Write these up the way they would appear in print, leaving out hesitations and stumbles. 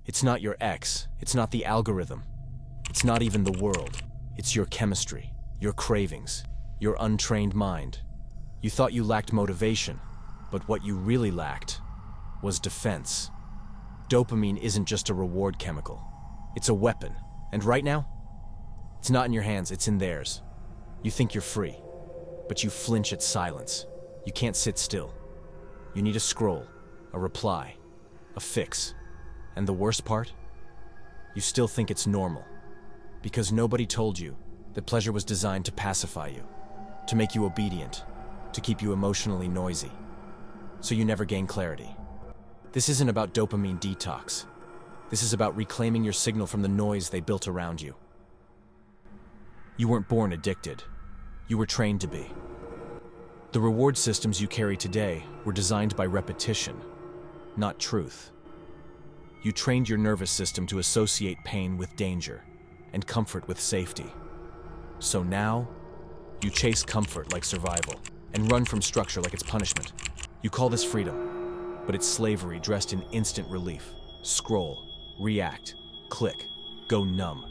It's not your ex, it's not the algorithm, it's not even the world. It's your chemistry, your cravings, your untrained mind. You thought you lacked motivation, but what you really lacked was defense. Dopamine isn't just a reward chemical. It's a weapon. And right now, it's not in your hands, it's in theirs. You think you're free, but you flinch at silence. You can't sit still. You need a scroll, a reply, a fix. And the worst part? You still think it's normal. Because nobody told you that pleasure was designed to pacify you, to make you obedient, to keep you emotionally noisy. So you never gain clarity. This isn't about dopamine detox. This is about reclaiming your signal from the noise they built around you. You weren't born addicted. You were trained to be. The reward systems you carry today were designed by repetition, not truth. You trained your nervous system to associate pain with danger and comfort with safety. So now, you chase comfort like survival and run from structure like it's punishment. You call this freedom, but it's slavery dressed in instant relief. Scroll, react, click, go numb.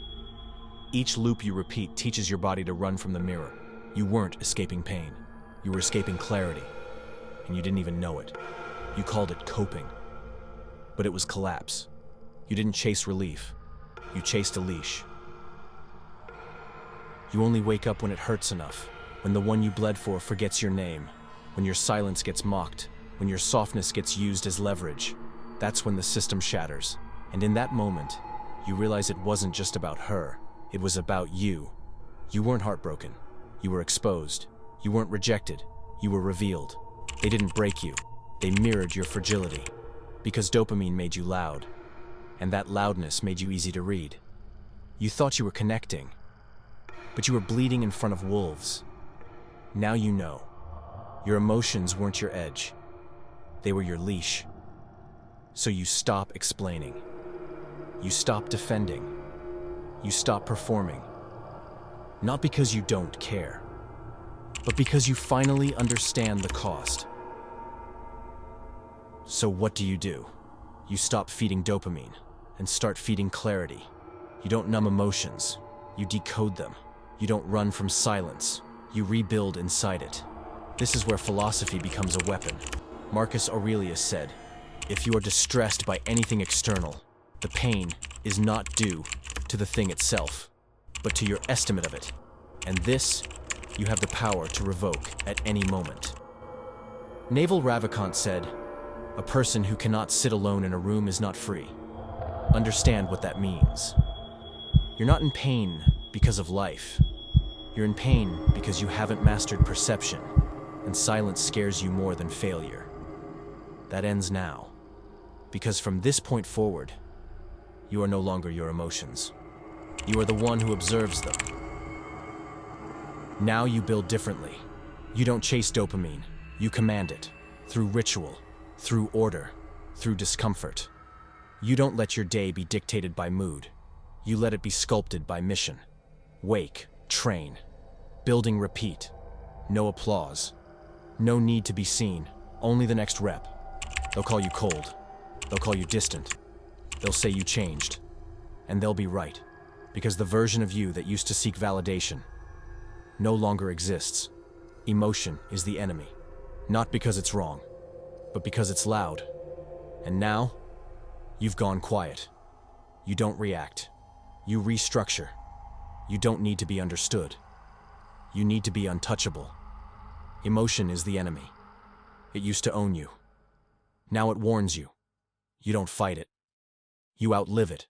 Each loop you repeat teaches your body to run from the mirror. You weren't escaping pain. You were escaping clarity, and you didn't even know it. You called it coping, but it was collapse. You didn't chase relief. You chased a leash. You only wake up when it hurts enough, when the one you bled for forgets your name, when your silence gets mocked, when your softness gets used as leverage. That's when the system shatters. And in that moment, you realize it wasn't just about her. It was about you. You weren't heartbroken. You were exposed. You weren't rejected. You were revealed. They didn't break you. They mirrored your fragility. Because dopamine made you loud. And that loudness made you easy to read. You thought you were connecting, but you were bleeding in front of wolves. Now you know. Your emotions weren't your edge. They were your leash. So you stop explaining. You stop defending. You stop performing. Not because you don't care, but because you finally understand the cost. So what do? You stop feeding dopamine and start feeding clarity. You don't numb emotions. You decode them. You don't run from silence. You rebuild inside it. This is where philosophy becomes a weapon. Marcus Aurelius said, "If you are distressed by anything external, the pain is not due to the thing itself, but to your estimate of it. And this, you have the power to revoke at any moment." Naval Ravikant said, "A person who cannot sit alone in a room is not free." Understand what that means. You're not in pain because of life. You're in pain because you haven't mastered perception, and silence scares you more than failure. That ends now, because from this point forward, you are no longer your emotions. You are the one who observes them. Now you build differently. You don't chase dopamine, you command it, through ritual, through order, through discomfort. You don't let your day be dictated by mood. You let it be sculpted by mission. Wake, train, building, repeat. No applause. No need to be seen, only the next rep. They'll call you cold. They'll call you distant. They'll say you changed. And they'll be right, because the version of you that used to seek validation no longer exists. Emotion is the enemy, not because it's wrong, but because it's loud. And now, you've gone quiet. You don't react. You restructure. You don't need to be understood. You need to be untouchable. Emotion is the enemy. It used to own you. Now it warns you. You don't fight it. You outlive it.